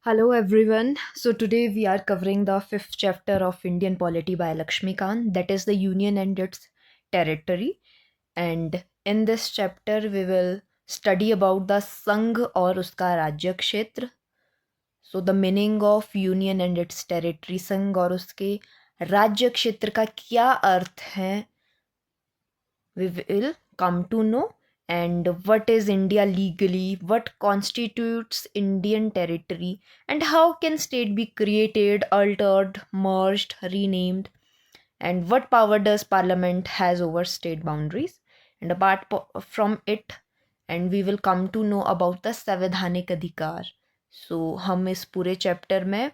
Hello everyone. So today we are covering the fifth chapter of Indian polity by Lakshmi Kant, that is the Union and its territory. And in this chapter we will study about the Sangh और उसका राज्य क्षेत्र. So the meaning of Union and its territory, संघ और उसके राज्य क्षेत्र का क्या अर्थ है, we will come to know. And what is India legally, what constitutes Indian territory, and how can state be created, altered, merged, renamed, and what power does parliament has over state boundaries. And apart from it, and we will come to know about the संवैधानिक अधिकार. So हम इस पूरे chapter में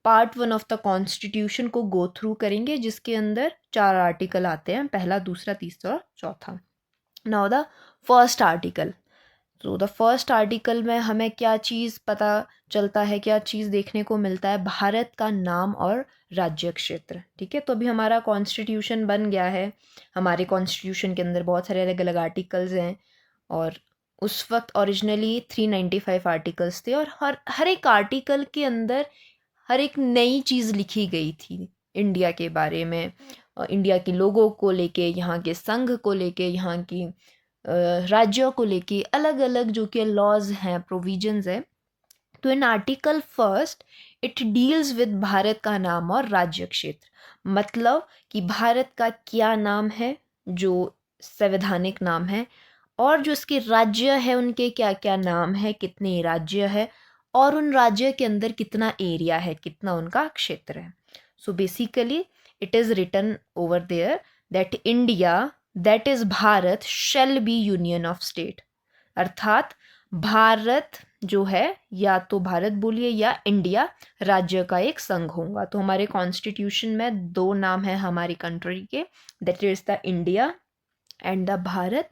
part 1 of the constitution को go through करेंगे, जिसके अंदर 4 आर्टिकल आते हैं, पहला, दूसरा, तीसरा और चौथा. Now the first article. तो द फर्स्ट आर्टिकल में हमें क्या चीज़ पता चलता है, क्या चीज़ देखने को मिलता है? भारत का नाम और राज्य क्षेत्र. ठीक है, तो अभी हमारा कॉन्स्टिट्यूशन बन गया है. हमारे कॉन्स्टिट्यूशन के अंदर बहुत सारे अलग अलग आर्टिकल्स हैं, और उस वक्त ओरिजिनली 395 आर्टिकल्स थे, और हर एक आर्टिकल के अंदर हर एक नई चीज़ लिखी गई थी इंडिया के बारे में, इंडिया के लोगों को लेके, यहाँ के संघ को लेके, यहाँ की राज्यों को लेके, अलग अलग जो कि लॉज हैं, प्रोविजंस हैं. तो in article first it deals with Bharat का नाम और राज्य क्षेत्र. मतलब कि भारत का क्या नाम है, जो संवैधानिक नाम है, और जो इसके राज्य है उनके क्या क्या नाम है, कितने राज्य है, और उन राज्य के अंदर कितना एरिया है, कितना उनका क्षेत्र है. So basically it is written over there that India, that is Bharat, shall be union of state. अर्थात भारत जो है, या तो भारत बोलिए या इंडिया, राज्य का एक संघ होगा. तो हमारे कॉन्स्टिट्यूशन में 2 नाम है हमारी कंट्री के, that is the India and the Bharat,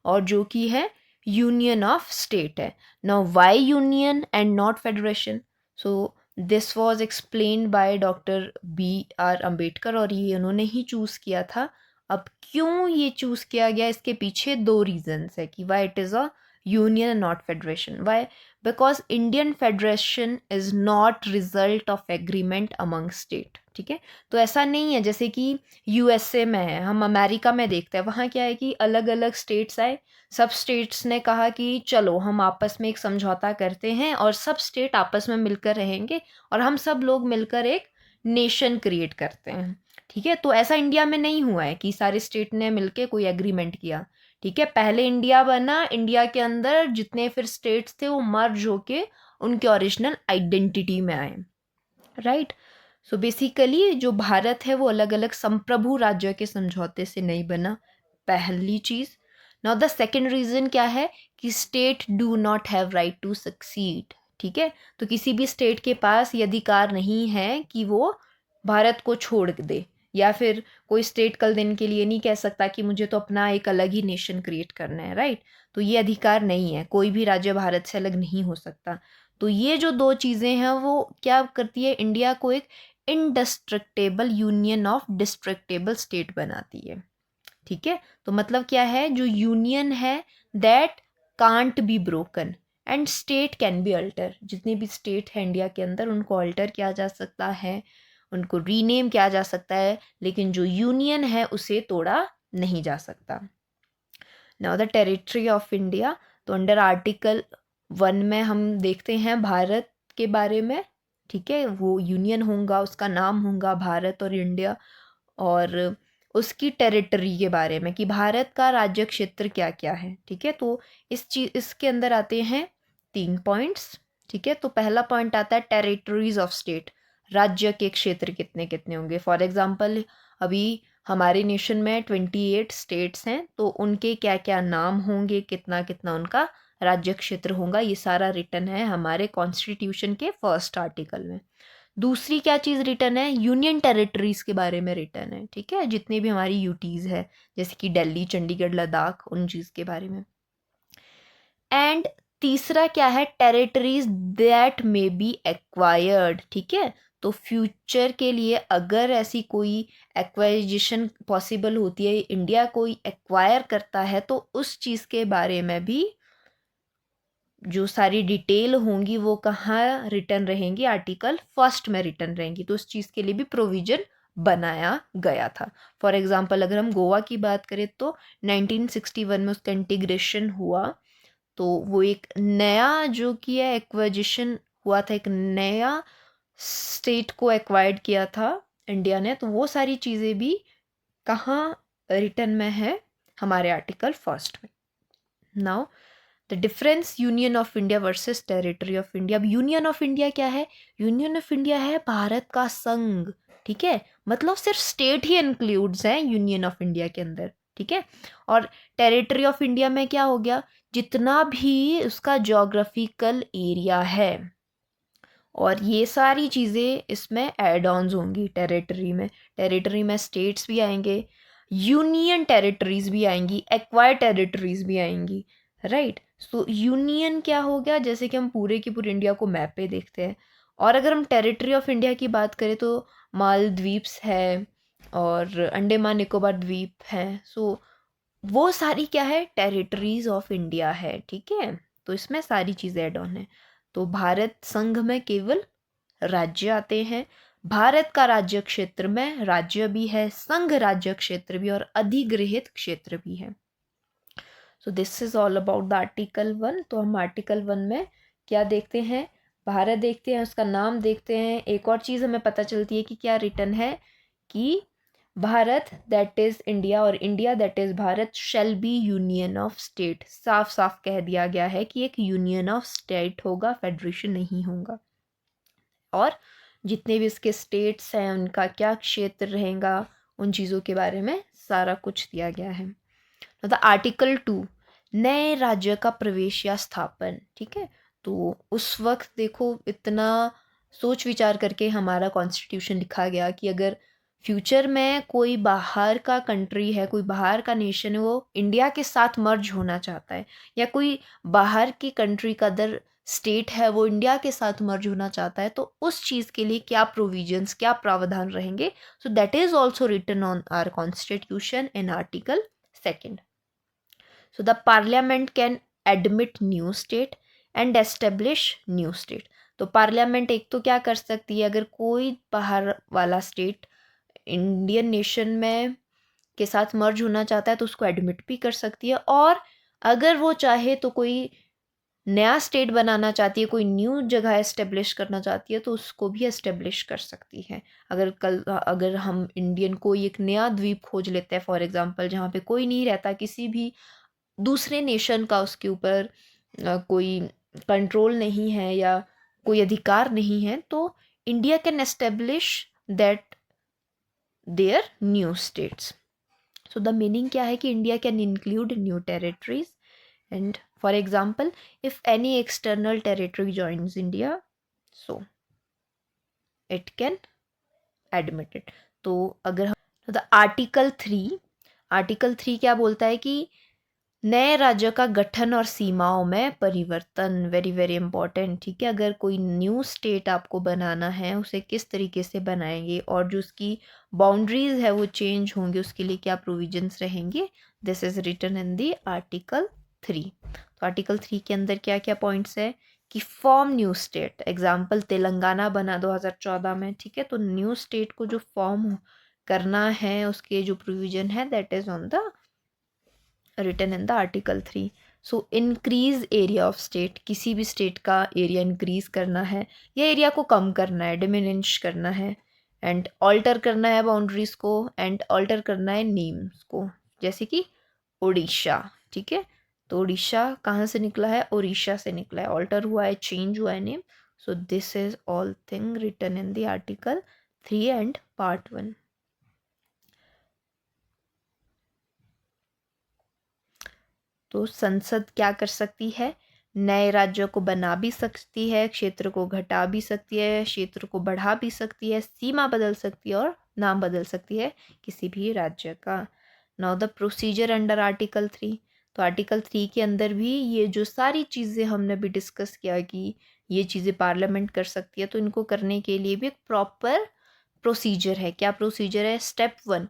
और जो कि है यूनियन ऑफ स्टेट है. Now why union and not federation? So this was explained by doctor B.R. Ambedkar, और ये उन्होंने ही चूज़ किया था. अब क्यों ये चूज़ किया गया, इसके पीछे 2 रीजन्स है कि why it is a union and not federation. Why? Because Indian federation is not result of agreement among state. ठीक है, तो ऐसा नहीं है जैसे कि USA में है, हम अमेरिका में देखते हैं, वहाँ क्या है कि अलग अलग स्टेट्स आए, सब स्टेट्स ने कहा कि चलो हम आपस में एक समझौता करते हैं, और सब स्टेट आपस में मिलकर रहेंगे, और हम सब लोग मिलकर एक नेशन क्रिएट करते हैं. ठीक है, तो ऐसा इंडिया में नहीं हुआ है कि सारे स्टेट ने मिलके कोई एग्रीमेंट किया. ठीक है, पहले इंडिया बना, इंडिया के अंदर जितने फिर स्टेट्स थे वो मर्ज होके उनके ओरिजिनल आइडेंटिटी में आए. राइट. सो बेसिकली जो भारत है वो अलग अलग संप्रभु राज्य के समझौते से नहीं बना, पहली चीज़. नाउ द सेकेंड रीज़न क्या है कि state do not have right to succeed. ठीक है, तो किसी भी स्टेट के पास ये अधिकार नहीं है कि वो भारत को छोड़ दे, या फिर कोई स्टेट कल दिन के लिए नहीं कह सकता कि मुझे तो अपना एक अलग ही नेशन क्रिएट करना है. राइट. तो ये अधिकार नहीं है, कोई भी राज्य भारत से अलग नहीं हो सकता. तो ये जो 2 चीज़ें हैं वो क्या करती है, इंडिया को एक indestructible union of destructible state बनाती है. ठीक है, तो मतलब क्या है, जो यूनियन है that can't be broken, and state can be alter. जितने भी स्टेट है इंडिया के अंदर उनको अल्टर किया जा सकता है, उनको रीनेम किया जा सकता है, लेकिन जो यूनियन है उसे तोड़ा नहीं जा सकता. Now the territory of India. तो अंडर आर्टिकल 1 में हम देखते हैं भारत के बारे में. ठीक है, वो यूनियन होगा, उसका नाम होगा भारत और इंडिया, और उसकी टेरिटरी के बारे में कि भारत का राज्य क्षेत्र क्या क्या है. ठीक है, तो इसके अंदर आते हैं 3 पॉइंट्स. ठीक है, तो पहला पॉइंट आता है टेरिटरीज ऑफ स्टेट, राज्य के क्षेत्र कितने कितने होंगे. फॉर एग्जाम्पल अभी हमारे नेशन में 28 स्टेट्स हैं, तो उनके क्या क्या नाम होंगे, कितना कितना उनका राज्य क्षेत्र होगा, ये सारा रिटर्न है हमारे कॉन्स्टिट्यूशन के फर्स्ट आर्टिकल में. दूसरी क्या चीज़ रिटर्न है, यूनियन टेरिटरीज के बारे में रिटर्न है. ठीक है, जितने भी हमारी यूटीज़ है, जैसे कि दिल्ली, चंडीगढ़, लद्दाख, उन चीज़ के बारे में. एंड तीसरा क्या है, territories that may be acquired. ठीक है, तो फ्यूचर के लिए अगर ऐसी कोई एक्वाइजिशन पॉसिबल होती है, इंडिया कोई एक्वायर करता है, तो उस चीज़ के बारे में भी जो सारी डिटेल होंगी वो कहाँ रिटर्न रहेंगी, आर्टिकल फर्स्ट में रिटर्न रहेंगी। तो उस चीज़ के लिए भी प्रोविजन बनाया गया था। फॉर एग्जांपल अगर हम गोवा की बात करें तो 1961 में उसका इंटीग्रेशन हुआ, तो वो एक नया जो किया एक्वाजिशन हुआ था, एक नया स्टेट को एक्वायर्ड किया था इंडिया ने। तो वो सारी चीज़ें भी कहाँ रिटर्न में है, हमारे आर्टिकल फर्स्ट में। Now the difference union of India versus territory of India. अब यूनियन ऑफ इंडिया क्या है? यूनियन ऑफ इंडिया है भारत का संघ, ठीक है, मतलब सिर्फ स्टेट ही इंक्लूड्स हैं यूनियन ऑफ इंडिया के अंदर, ठीक है। और टेरिटरी ऑफ इंडिया में क्या हो गया, जितना भी उसका जोग्राफिकल एरिया है, और ये सारी चीज़ें इसमें एड ऑन्स होंगी टेरिटरी में। टेरिटरी में स्टेट्स भी आएंगे, यूनियन टेरिटरीज भी आएंगी, एक्वायर टेरिटरीज भी आएंगी, राइट। सो यूनियन क्या हो गया, जैसे कि हम पूरे की पूरे इंडिया को मैप पे देखते हैं। और अगर हम टेरिटरी ऑफ इंडिया की बात करें तो मालदीव्स है और अंडमान निकोबार द्वीप है। सो वो सारी क्या है, टेरिटरीज ऑफ इंडिया है, ठीक है। तो इसमें सारी चीज़ें एड ऑन है। तो भारत संघ में केवल राज्य आते हैं। भारत का राज्य क्षेत्र में राज्य भी है, संघ राज्य क्षेत्र भी, और अधिगृहित क्षेत्र भी है। सो this is all about the article 1। तो हम आर्टिकल 1 में क्या देखते हैं, भारत देखते हैं, उसका नाम देखते हैं। एक और चीज़ हमें पता चलती है कि क्या रिटर्न है, कि भारत दैट इज इंडिया और India that is Bharat shall be union of state. साफ साफ कह दिया गया है कि एक यूनियन ऑफ स्टेट होगा, फेडरेशन नहीं होगा। और जितने भी इसके स्टेट्स हैं उनका क्या क्षेत्र रहेगा, उन चीज़ों के बारे में सारा कुछ दिया गया है। द आर्टिकल 2, नए राज्य का प्रवेश या स्थापन, ठीक है। तो उस वक्त देखो इतना सोच विचार करके हमारा कॉन्स्टिट्यूशन लिखा गया कि अगर फ्यूचर में कोई बाहर का कंट्री है, कोई बाहर का नेशन है, वो इंडिया के साथ मर्ज होना चाहता है, या कोई बाहर की कंट्री का अदर स्टेट है वो इंडिया के साथ मर्ज होना चाहता है, तो उस चीज़ के लिए क्या प्रोविजंस, क्या प्रावधान रहेंगे। So that is also written on our constitution in article 2। So the parliament can admit new state and establish new state. तो पार्लियामेंट एक तो क्या कर सकती है, अगर कोई बाहर वाला स्टेट इंडियन नेशन में के साथ मर्ज होना चाहता है तो उसको एडमिट भी कर सकती है, और अगर वो चाहे तो कोई नया स्टेट बनाना चाहती है, कोई न्यू जगह एस्टेब्लिश करना चाहती है तो उसको भी एस्टेब्लिश कर सकती है। अगर हम इंडियन कोई एक नया द्वीप खोज लेते हैं फॉर एग्जांपल, जहाँ पे कोई नहीं रहता, किसी भी दूसरे नेशन का उसके ऊपर कोई कंट्रोल नहीं है या कोई अधिकार नहीं है, तो India can establish that their new states. So the meaning क्या है कि India can include new territories and for example if any external territory joins India, so it can admit it. तो अगर हम द आर्टिकल 3 क्या बोलता है कि नए राज्य का गठन और सीमाओं में परिवर्तन, वेरी वेरी इंपॉर्टेंट, ठीक है। अगर कोई न्यू स्टेट आपको बनाना है, उसे किस तरीके से बनाएंगे और जो उसकी बाउंड्रीज है वो चेंज होंगे, उसके लिए क्या प्रोविजंस रहेंगे, this is written in the article 3। तो आर्टिकल 3 के अंदर क्या क्या पॉइंट्स है कि form new state, example Telangana बना 2014 में, ठीक है। तो न्यू स्टेट को जो फॉर्म करना है उसके जो प्रोविजन है that is on the written in the article 3. So increase area of state, किसी भी स्टेट का एरिया इंक्रीज करना है या एरिया को कम करना है, डिमिनिश करना है, एंड ऑल्टर करना है बाउंड्रीज को, एंड ऑल्टर करना है नेम्स को, जैसे कि उड़ीसा, ठीक है। तो उड़ीसा कहाँ से निकला है, उड़ीसा से निकला है, ऑल्टर हुआ है, चेंज हुआ है name. So this is all thing written in the article 3 and part 1। तो संसद क्या कर सकती है, नए राज्यों को बना भी सकती है, क्षेत्र को घटा भी सकती है, क्षेत्र को बढ़ा भी सकती है, सीमा बदल सकती है और नाम बदल सकती है किसी भी राज्य का। Now the procedure under article 3। तो आर्टिकल 3 के अंदर भी ये जो सारी चीज़ें हमने भी डिस्कस किया कि ये चीज़ें पार्लियामेंट कर सकती है, तो इनको करने के लिए भी एक प्रॉपर प्रोसीजर है। क्या प्रोसीजर है? Step 1,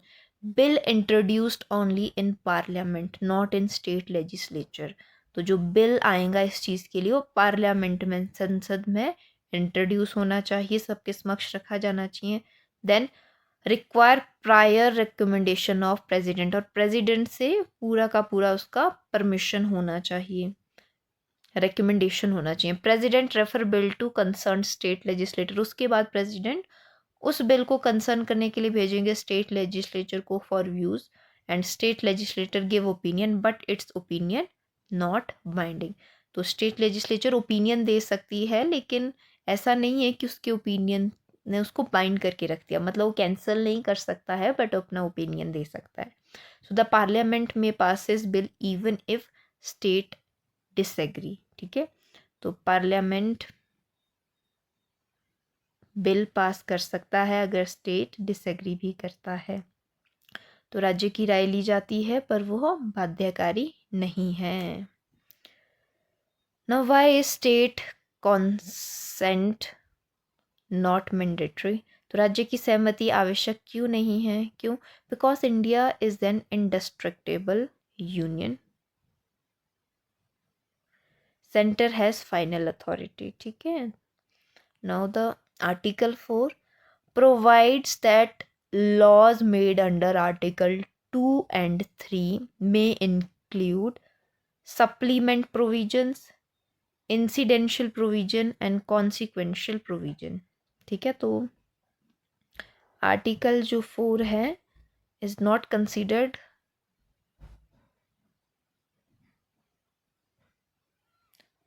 bill introduced only in parliament not in state legislature. तो जो बिल आएगा इस चीज़ के लिए वो पार्लियामेंट में, संसद में इंट्रोड्यूस होना चाहिए, सबके समक्ष रखा जाना चाहिए। Then require prior recommendation of president, और प्रेसिडेंट से पूरा का पूरा उसका परमिशन होना चाहिए, रिकमेंडेशन होना चाहिए। President refer bill to concern state legislator, उसके बाद प्रेसिडेंट उस बिल को कंसर्न करने के लिए भेजेंगे स्टेट लेजिस्लेचर को for views, and state legislator give opinion but it's opinion not binding. तो स्टेट लेजिस्लेचर ओपिनियन दे सकती है, लेकिन ऐसा नहीं है कि उसके ओपिनियन ने उसको बाइंड करके रख दिया, मतलब वो कैंसिल नहीं कर सकता है बट अपना ओपिनियन दे सकता है। सो द पार्लियामेंट में passes bill even if state disagree. ठीक है, तो पार्लियामेंट बिल पास कर सकता है अगर स्टेट डिसएग्री भी करता है, तो राज्य की राय ली जाती है पर वो बाध्यकारी नहीं है। Now why is state consent not mandatory, तो राज्य की सहमति आवश्यक क्यों नहीं है? क्यों? Because India is an indestructible union, centre has final authority. ठीक है, now the article 4 provides that laws made under Article 2 and 3 may include supplement provisions, incidental provision and consequential provision। ठीक है, तो आर्टिकल जो 4 है इज नॉट कंसिडर्ड,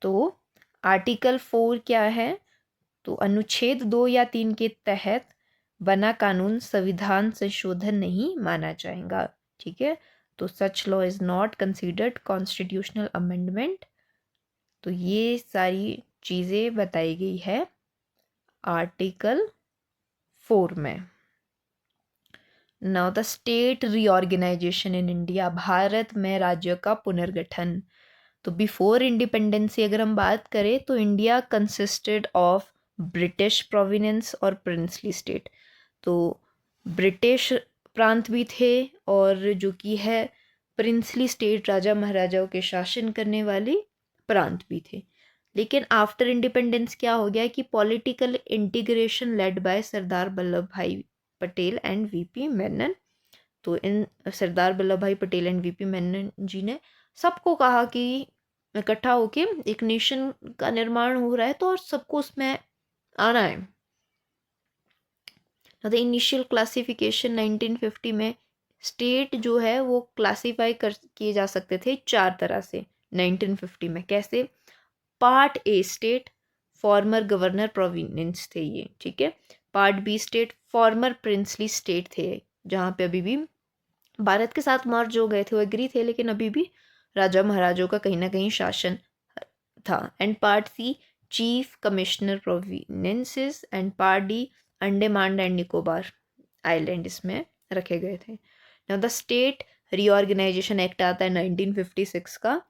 तो article 4 क्या है? तो अनुच्छेद 2 या 3 के तहत बना कानून संविधान संशोधन नहीं माना जाएगा। ठीक है, तो such law is not considered constitutional amendment. तो ये सारी चीज़ें बताई गई है आर्टिकल 4 में। Now the state reorganisation in India, Bharat में राज्य का पुनर्गठन। तो बिफोर इंडिपेंडेंसी अगर हम बात करें तो India consisted of British provenance और प्रिंसली स्टेट। तो ब्रिटिश प्रांत भी थे और जो कि है प्रिंसली स्टेट, राजा महाराजाओं के शासन करने वाली प्रांत भी थे। लेकिन आफ्टर इंडिपेंडेंस क्या हो गया कि political integration led by Sardar Vallabh भाई पटेल एंड वीपी मेनन। तो इन सरदार वल्लभ भाई पटेल एंड वीपी मेनन जी ने सबको कहा कि इकट्ठा होके एक नेशन का निर्माण हो रहा है तो और सबको उसमें आना है। द इनिशियल क्लासिफिकेशन 1950 में स्टेट जो है वो क्लासीफाई कर किए जा सकते थे 4 तरह से 1950 में। कैसे? Part A state, former governor provinces थे ये। ठीक है, part B state, former princely state थे, जहाँ पे अभी भी भारत के साथ मर्ज हो गए थे, वो एग्री थे लेकिन अभी भी राजा महाराजों का कहीं ना कहीं शासन था। And part C chief commissioner provinces, and part D Andaman and Nicobar island इसमें रखे गए थे। Now the state reorganisation act आता है 1956 का,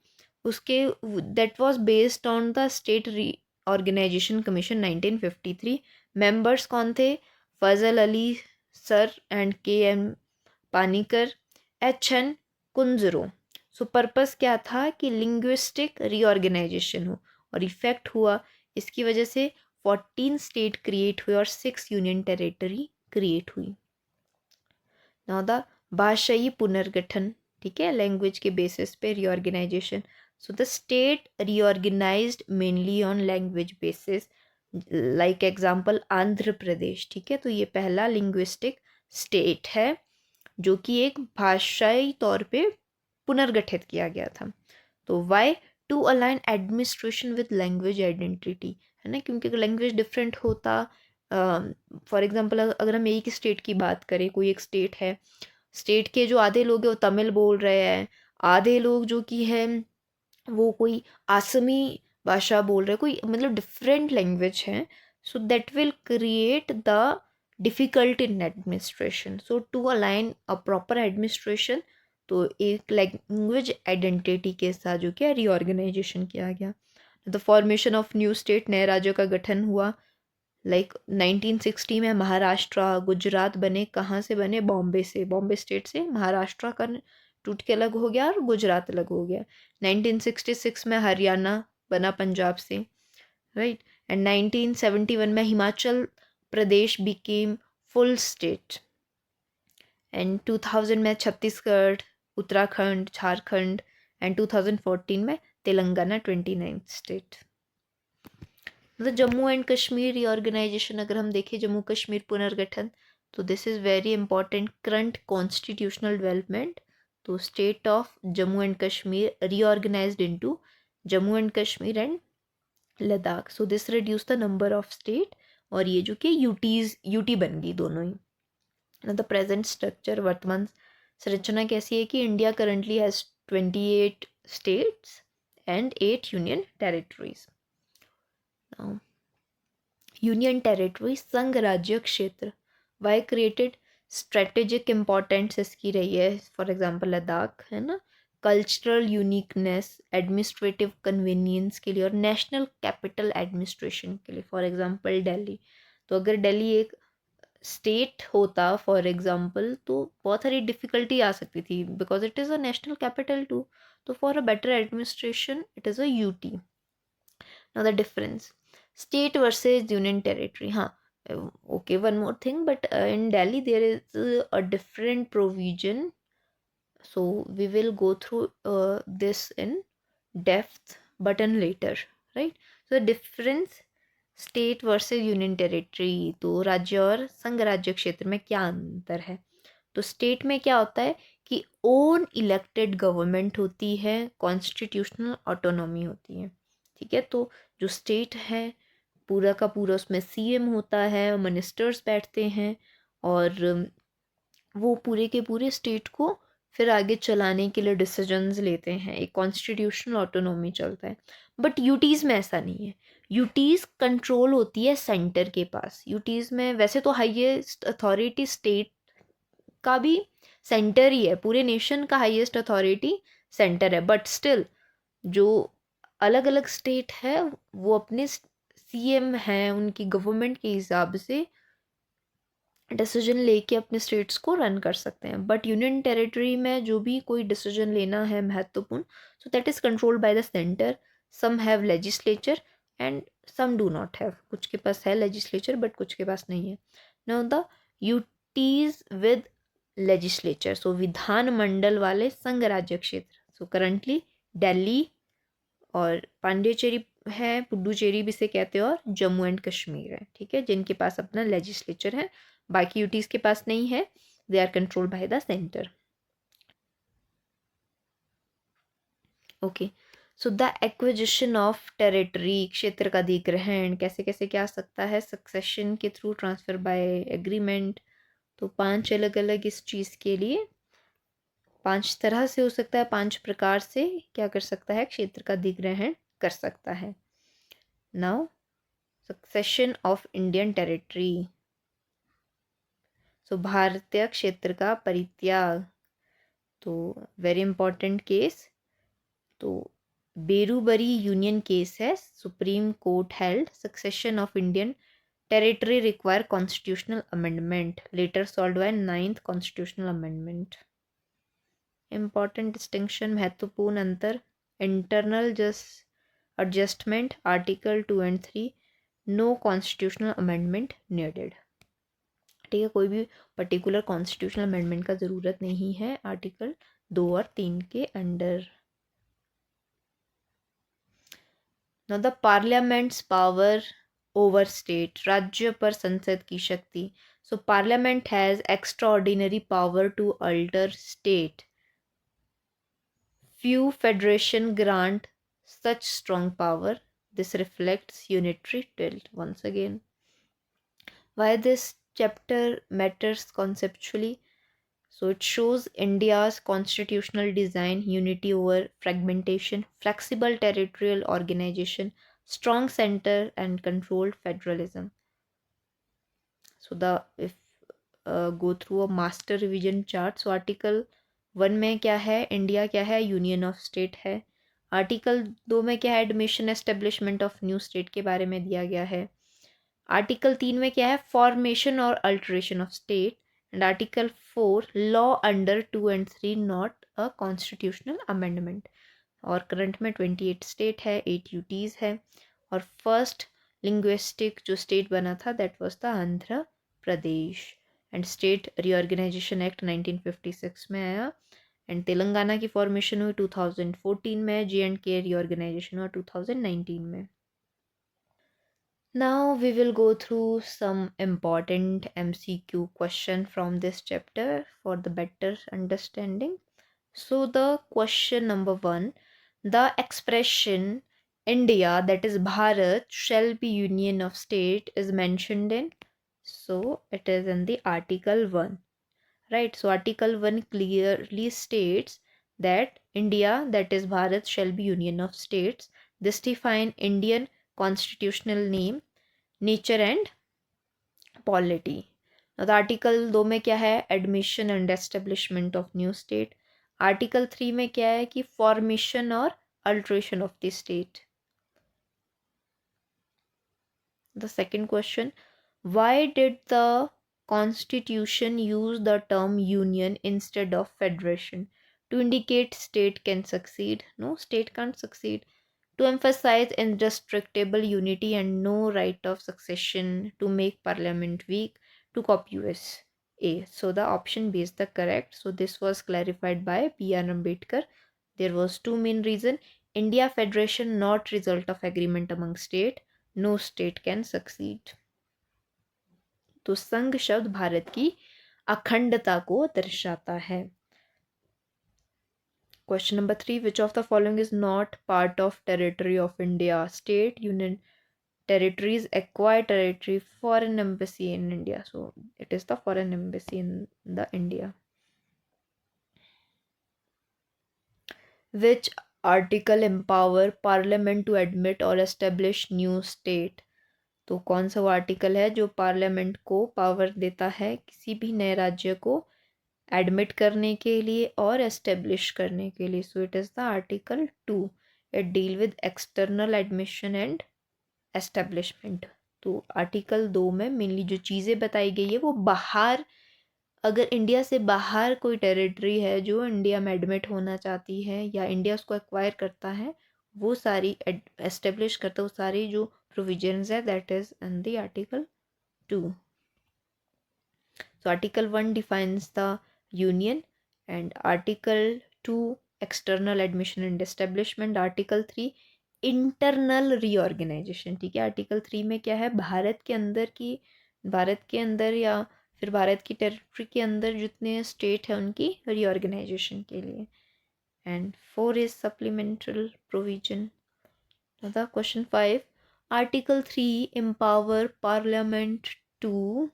उसके that was based on the state reorganisation commission 1953। Members कौन थे? Fazal Ali sir and K M Panikkar, H N Kunzru. So purpose क्या था कि लिंग्विस्टिक रीऑर्गेनाइजेशन हो, और इफेक्ट हुआ इसकी वजह से 14 स्टेट क्रिएट हुए और 6 यूनियन टेरिटरी क्रिएट हुई। नाउ द भाषाई पुनर्गठन। ठीक है, लैंग्वेज के बेसिस पे reorganisation. So the state reorganised mainly on language basis, like example Andhra Pradesh. ठीक है, तो ये पहला लिंग्विस्टिक स्टेट है जो कि एक भाषाई तौर पे पुनर्गठित किया गया था। तो why? To align administration with language identity, है ना, क्योंकि अगर लैंग्वेज डिफरेंट होता, फॉर एग्जांपल अगर हम एक स्टेट की बात करें, कोई एक स्टेट है, स्टेट के जो आधे लोग हैं वो तमिल बोल रहे हैं, आधे लोग जो कि है वो कोई आसमी भाषा बोल रहे हैं, कोई मतलब डिफरेंट लैंग्वेज है, so that will create the difficult in administration. So to align a proper administration, तो एक लैंग्वेज आइडेंटिटी के साथ जो क्या रीऑर्गेनाइजेशन किया गया। The formation of new state, नए राज्यों का गठन हुआ, लाइक 1960 में महाराष्ट्र गुजरात बने। कहाँ से बने? बॉम्बे से, बॉम्बे स्टेट से महाराष्ट्र का टूट के अलग हो गया और गुजरात अलग हो गया। 1966 में हरियाणा बना पंजाब से, राइट। एंड 1971 में Himachal Pradesh became full state. And 2000 में छत्तीसगढ़, उत्तराखंड, झारखंड, एंड 2014 में तेलंगाना 29th स्टेट। मतलब जम्मू एंड कश्मीर रीऑर्गेनाइजेशन अगर हम देखें, जम्मू कश्मीर पुनर्गठन, तो this is very important current constitutional development. तो state of Jammu and Kashmir reorganised into Jammu and Kashmir and Ladakh. So this reduce the number of state, और ये जो कि यूटी बन गई दोनों ही। द प्रेजेंट स्ट्रक्चर, वर्तमान संरचना कैसी है कि India currently has 28 states and 8 union territories. Union territory, संघ राज्य क्षेत्र, वाई क्रिएटेड, स्ट्रेटेजिक इम्पोर्टेंस इसकी रही है, फॉर एग्जांपल लद्दाख, है ना, कल्चरल यूनिकनेस, एडमिनिस्ट्रेटिव कन्वीनियंस के लिए, और नेशनल कैपिटल एडमिनिस्ट्रेशन के लिए, फॉर एग्जांपल दिल्ली। तो अगर दिल्ली एक स्टेट होता फॉर एग्जांपल, तो बहुत सारी डिफ़िकल्टी आ सकती थी, because it is a national capital too. तो for a better administration it is a UT. Now the difference, state versus union territory. Okay, one more thing, but in Delhi there is a different provision, so we will go through this in depth but in later, right? So difference, state versus union territory, तो राज्य और संघ राज्य क्षेत्र में क्या अंतर है? तो स्टेट में क्या होता है कि ओन इलेक्टेड गवर्नमेंट होती है, कॉन्स्टिट्यूशनल ऑटोनॉमी होती है, ठीक है। तो जो स्टेट है पूरा का पूरा, उसमें सीएम होता है, मिनिस्टर्स बैठते हैं, और वो पूरे के पूरे स्टेट को फिर आगे चलाने के लिए डिसीजंस लेते हैं, एक कॉन्स्टिट्यूशनल ऑटोनॉमी चलता है। बट यूटीज़ में ऐसा नहीं है। यूटीज़ कंट्रोल होती है सेंटर के पास। यूटीज़ में वैसे तो हाईएस्ट अथॉरिटी स्टेट का भी सेंटर ही है, पूरे नेशन का हाईएस्ट अथॉरिटी सेंटर है, बट स्टिल जो अलग अलग स्टेट है वो अपने सीएम हैं, उनकी गवर्नमेंट के हिसाब से डिसीजन लेके अपने स्टेट्स को रन कर सकते हैं। बट यूनियन टेरिटरी में जो भी कोई डिसीजन लेना है महत्वपूर्ण, so that is controlled by the centre. Some have legislature and some do not have, कुछ के पास है लेजिस्लेचर बट कुछ के पास नहीं है। Now the UTs with legislature, so विधानमंडल वाले संघ राज्य क्षेत्र, सो करंटली दिल्ली और पांडिचेरी है, पुडुचेरी भी से कहते हैं, और जम्मू एंड कश्मीर है, ठीक है, जिनके पास अपना लेजिस्लेचर है। बाकी यूटीज़ के पास नहीं है, they are controlled by the centre. Okay, so the acquisition of territory, क्षेत्र का अधिग्रहण कैसे कैसे क्या सकता है? सक्सेशन के थ्रू, ट्रांसफर बाय एग्रीमेंट। तो 5 अलग अलग इस चीज़ के लिए 5 तरह से हो सकता है, 5 प्रकार से क्या कर सकता है, क्षेत्र का अधिग्रहण कर सकता है। Now succession of Indian territory, so भारतीय क्षेत्र का परित्याग। तो वेरी इंपॉर्टेंट केस, तो बेरूबरी यूनियन केस है, supreme court held succession of Indian territory require constitutional amendment, later solved by 9th constitutional amendment. Important distinction, महत्वपूर्ण अंतर, internal adjustment, article 2 and 3, no constitutional amendment needed, ठीक है, कोई भी particular constitutional amendment का ज़रूरत नहीं है आर्टिकल 2 और 3 के अंडर। Now the parliament's power over state, राज्य पर संसद की शक्ति। So parliament has extraordinary power to alter state, few federation grant such strong power, this reflects unitary tilt once again. Why this chapter matters conceptually? So it shows India's constitutional design, unity over fragmentation, flexible territorial organization, strong center and controlled federalism. So the if go through a master revision chart, so article 1 में क्या है, India क्या है, union of state है। Article 2 में क्या है, admission establishment of new state के बारे में दिया गया है। आर्टिकल 3 में क्या है, फॉर्मेशन और alteration of state. And article 4, law under 2 and 3 not a constitutional amendment. और करंट में 28 स्टेट है, 8 यूटीज़ है। और फर्स्ट लिंग्विस्टिक जो स्टेट बना था that was the Andhra Pradesh. And state reorganisation act 1956 में आया। एंड तेलंगाना की फॉर्मेशन हुई 2014 में, J&K रीऑर्गेनाइजेशन हुआ 2019 में। Now we will go through some important MCQ question from this chapter for the better understanding. So the question number 1, the expression India, that is Bharat, shall be union of state is mentioned in, so it is in the article 1, right? So article 1 clearly states that India, that is Bharat, shall be union of states. This define Indian constitutional name, nature and polity. तो article 2 में क्या है, admission and establishment of new state. Article 3 में क्या है कि formation और alteration of the state. The second question, why did the constitution use the term union instead of federation? To indicate state can succeed? No, state can't succeed. To emphasize indestructible unity and no right of succession, to make parliament weak, to copy USA. So the option B is the correct. So this was clarified by B.R. Ambedkar. There was two main reason. India Federation not result of agreement among state. No state can succeed. तो संघ शब्द भारत की अखंडता को दर्शाता है। Question number 3, which of the following is not part of territory of India? State, union territories, acquired territory, foreign embassy in India. So it is the foreign embassy in the India. Which article empower parliament to admit or establish new state? तो कौन सा वो article है जो parliament को power देता है किसी भी नए राज्य को एडमिट करने के लिए और एस्टेब्लिश करने के लिए? So it is the article 2। It deal with external admission and establishment. तो आर्टिकल 2 में मेनली जो चीज़ें बताई गई है वो बाहर, अगर इंडिया से बाहर कोई टेरिटरी है जो इंडिया में एडमिट होना चाहती है या इंडिया उसको एक्वायर करता है, वो सारी एस्टेब्लिश करता है, वो सारी जो प्रोविजंस है that is in the article 2। So article 1 defines the union, and article 2 external admission and establishment, article 3 internal reorganisation. ठीक है, आर्टिकल 3 में क्या है, भारत के अंदर या फिर भारत की टेरिटरी के अंदर जितने स्टेट है उनकी रीऑर्गेनाइजेशन के लिए। And 4 is supplementary provision. The question 5, article 3 empower parliament to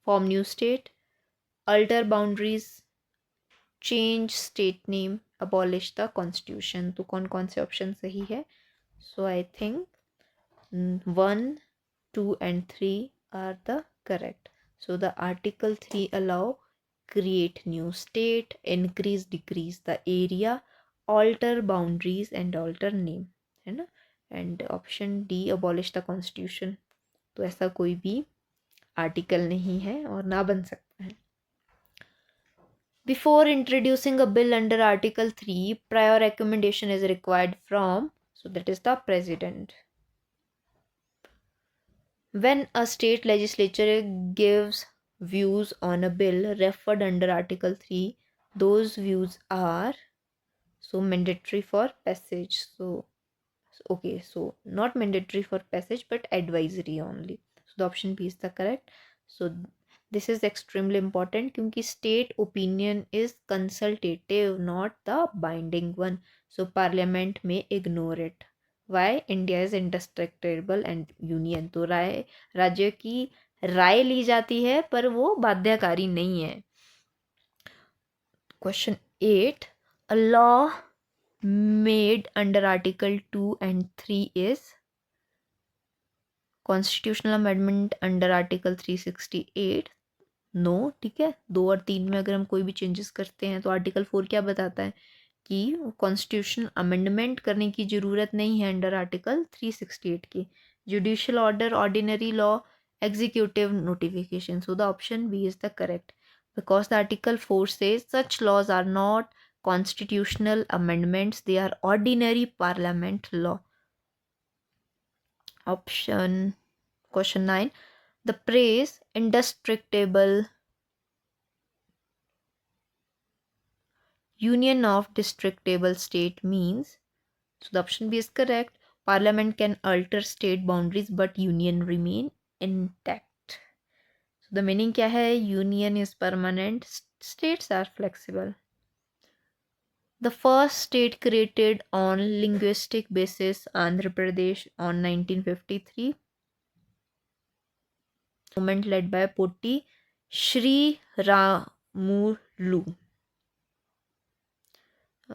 form new state, alter boundaries, change state name, abolish the constitution। तो कौन कौन से ऑप्शन सही है? सो I think 1, 2 and 3 are the correct. So the article 3 allow create new state, increase decrease the area, alter boundaries and alter name, है ना। And option D abolish the constitution, तो ऐसा कोई भी आर्टिकल नहीं है और ना बन सकता है। Before introducing a bill under Article 3, prior recommendation is required from, so that is the President. When a state legislature gives views on a bill referred under Article 3, those views are so mandatory for passage. So okay, so not mandatory for passage but advisory only. So the option B is the correct. So this is extremely important क्योंकि state opinion is consultative, not the binding one. So parliament may ignore it. Why? India is indestructible and union. तो राज्य की राय ली जाती है पर वो बाध्यकारी नहीं है। Question 8, a law made under Article 2 and 3 is Constitutional Amendment under Article 368। No, ठीक है, 2 और 3 में अगर हम कोई भी चेंजेस करते हैं तो आर्टिकल 4 क्या बताता है कि कॉन्स्टिट्यूशन अमेंडमेंट करने की ज़रूरत नहीं है अंडर आर्टिकल 368 की। Judicial order, ordinary law, executive notification. So the option B is the correct because the article 4 से such laws are not constitutional amendments, they are ordinary parliament law. Question 9. The phrase indestructible union of destructible state means, so the option B is correct. Parliament can alter state boundaries but union remain intact. So the meaning क्या है? Union is permanent, states are flexible. The first state created on linguistic basis, Andhra Pradesh, on 1953. Movement led by Potti Sri Ramulu.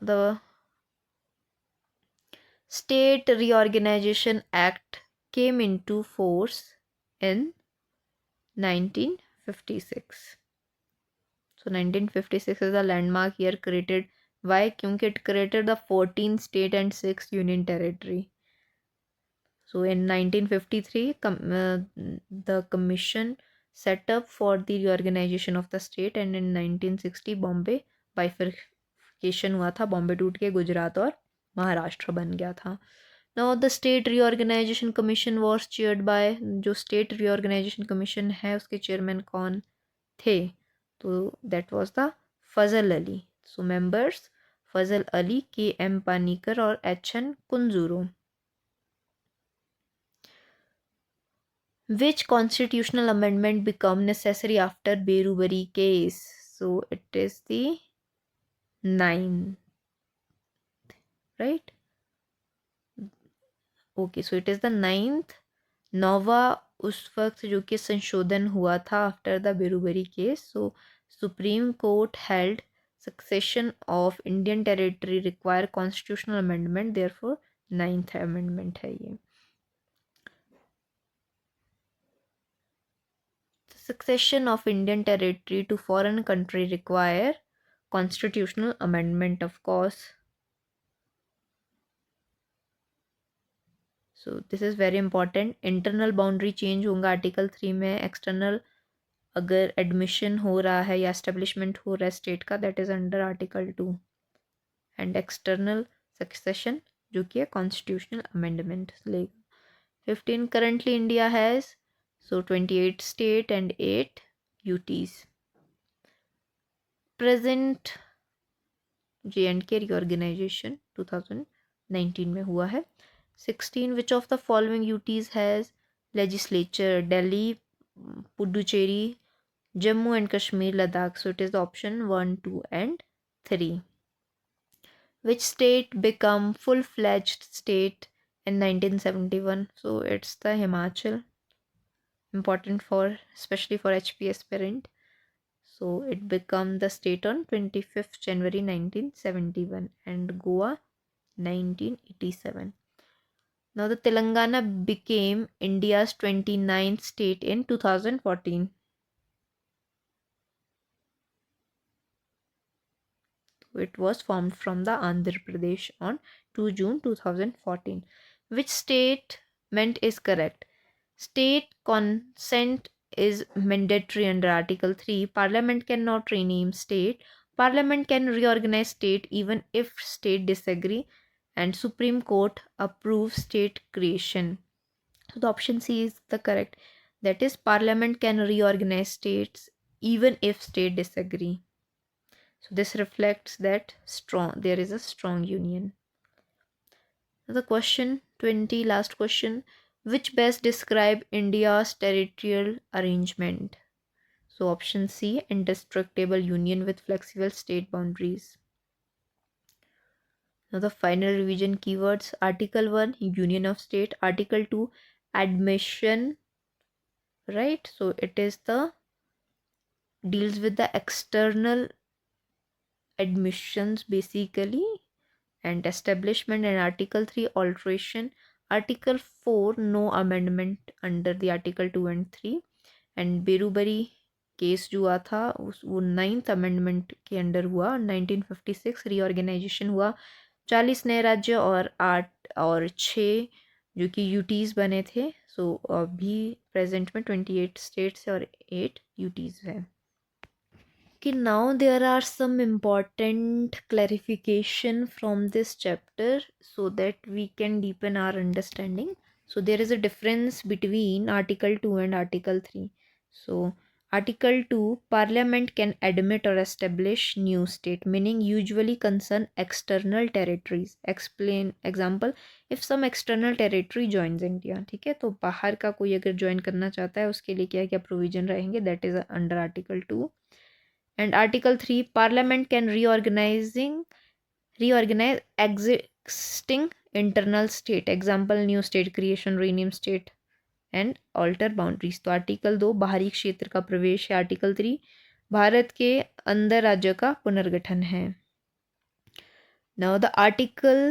The State Reorganization Act came into force in 1956. So 1956 is a landmark year created. Why? क्योंकि it created the 14th state and 6 union territory. So in 1953, the commission set up for the reorganization of the state, and in 1960 Bombay bifurcation हुआ था. बॉम्बे टूट के गुजरात और महाराष्ट्र बन गया था. Now the state reorganization commission was chaired by, जो state reorganization commission है उसके chairman कौन थे? तो that was the Fazal Ali. So members फजल अली, के एम पानीकर और H N Kunzru. Which constitutional amendment become necessary after Berubari case? So it is the 9th, right? Okay, so it is the 9th. नौवा उस वक्त जो कि संशोधन हुआ था after the Berubari case. So supreme court held succession of Indian territory require constitutional amendment, therefore 9th amendment है ये. Succession of Indian territory to foreign country require constitutional amendment, of course. So this is very important. Internal boundary change होगा article 3 में. External अगर admission हो रहा है या establishment हो रहा है स्टेट का, that is under article 2. And external succession जो कि है कॉन्स्टिट्यूशनल अमेंडमेंट लेगा. 15. Currently India has 28 state and 8 UTs. Present J&K reorganization 2019 में हुआ है. 16. Which of the following UTs has legislature? Delhi, Puducherry, Jammu and Kashmir, Ladakh. So it is the option 1, 2 and 3. Which state become full-fledged state in 1971? So it's the Himachal. Important for, especially for HP aspirant. So it became the state on 25th January 1971 and Goa 1987. Now the Telangana became India's 29th state in 2014. It was formed from the Andhra Pradesh on 2 June 2014. Which statement is correct? State consent is mandatory under Article 3. Parliament cannot rename state. Parliament can reorganize state even if state disagree. And Supreme Court approves state creation. So the option C is the correct. That is, Parliament can reorganize states even if state disagree. So this reflects that there is a strong union. The question 20, last question. Which best describe India's territorial arrangement? So option C, indestructible union with flexible state boundaries. Now the final revision keywords. Article 1, union of state. Article 2, admission, right? So it is the deals with the external admissions basically, and establishment. And Article 3, alteration. Article 4, no amendment under the Article 2 and 3. And Berubari case जो हुआ था वो 9th amendment के under हुआ. 1956 reorganisation हुआ. 40 नए राज्य और 8 और 6 जो कि यूटीज़ बने थे. सो अभी प्रेजेंट में 28 स्टेट्स और 8 यूटीज़ हैं. Okay, now there are some important clarification from this chapter so that we can deepen our understanding. So there is a difference between Article 2 and Article 3. So Article 2, Parliament can admit or establish new state, meaning usually concern external territories. Explain example, if some external territory joins India, ठीक है, तो बाहर का कोई अगर join करना चाहता है उसके लिए क्या क्या प्रोविजन रहेंगे, that is under Article 2. And Article 3, Parliament can reorganize existing internal state. Example, new state creation, rename state and alter boundaries. तो आर्टिकल 2 बाहरी क्षेत्र का प्रवेश है. आर्टिकल 3 भारत के अंदर राज्य का पुनर्गठन है. Now the Article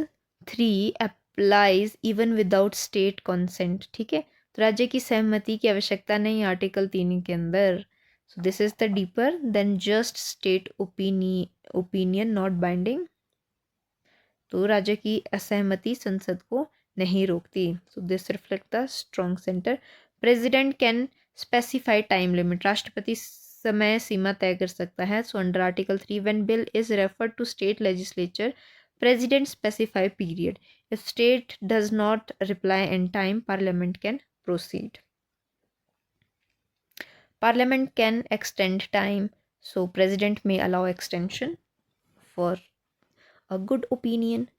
3 applies even without state consent. ठीक है, तो राज्य की सहमति की आवश्यकता नहीं आर्टिकल 3 के अंदर. So this is the deeper than just state opinion not binding. तो राज्य की असहमति संसद को नहीं रोकती. So this reflect the strong center. President can specify time limit. राष्ट्रपति समय सीमा तय कर सकता है. So under Article 3, when bill is referred to state legislature, President specify period. If state does not reply in time, Parliament can proceed. Parliament can extend time, so President may allow extension for a good opinion.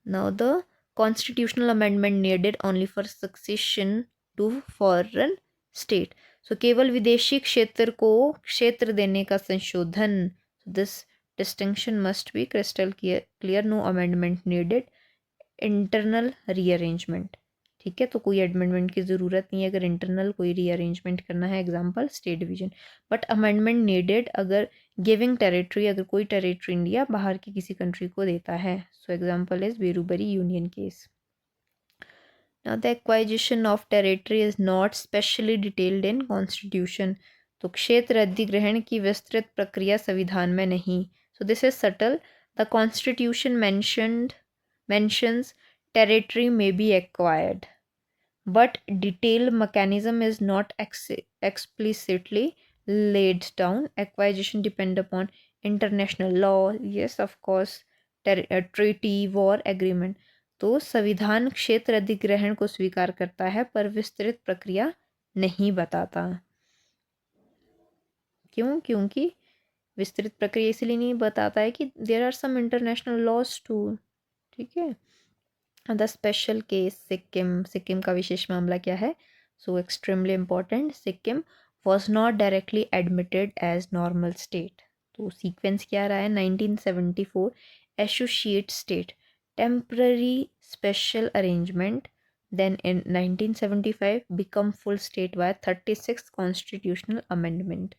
Now the constitutional amendment needed only for succession to foreign state. So केवल विदेशी क्षेत्र को क्षेत्र देने का संशोधन. This distinction must be crystal clear. No amendment needed. Internal rearrangement. ठीक है, तो कोई अमेंडमेंट की ज़रूरत नहीं है अगर इंटरनल कोई रीअरेंजमेंट करना है. Example state division. But amendment needed अगर गिविंग टेरिटरी, अगर कोई टेरिटरी इंडिया बाहर की किसी कंट्री को देता है. So example is Berubari union case. Now the acquisition of territory is not specially detailed in constitution. तो क्षेत्र अधिग्रहण की विस्तृत प्रक्रिया संविधान में नहीं. So this is subtle. The constitution mentions territory may be acquired, but detailed mechanism is not explicitly laid down. Acquisition depend upon international law, yes of course, treaty, war agreement. तो संविधान क्षेत्र अधिग्रहण को स्वीकार करता है पर विस्तृत प्रक्रिया नहीं बताता. क्यों? क्योंकि विस्तृत प्रक्रिया इसलिए नहीं बताता है कि there are some international laws too. ठीक है. The special case Sikkim. Sikkim का विशेष मामला क्या है? So extremely important. Sikkim was not directly admitted as normal state. तो सीक्वेंस क्या रहा है? 1974 associate state, temporary special arrangement, then in 1975 become full state by 36 constitutional amendment.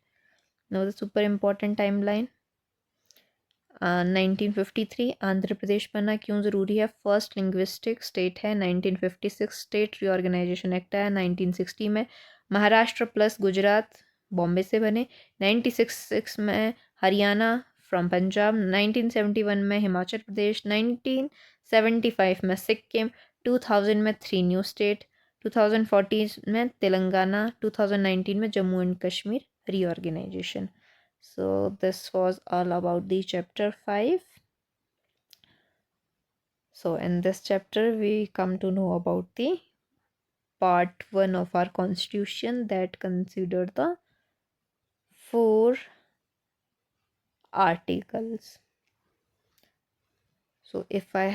Now the super important timeline. 1953 Andhra Pradesh बनना क्यों ज़रूरी है? फर्स्ट लिंग्विस्टिक स्टेट है. 1956 state reorganisation act आया. 1960 में महाराष्ट्र प्लस गुजरात बॉम्बे से बने. 1966 में हरियाणा फ्रॉम पंजाब. 1971 में हिमाचल प्रदेश. 1975 में सिक्किम. 2000 में 3 न्यू स्टेट. 2014 में तेलंगाना. 2019 में Jammu and Kashmir reorganisation. So this was all about the chapter 5. So in this chapter we come to know about the part 1 of our constitution that considered the 4 articles. So if I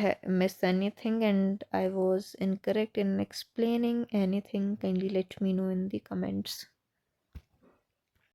missed anything and I was incorrect in explaining anything, kindly let me know in the comments.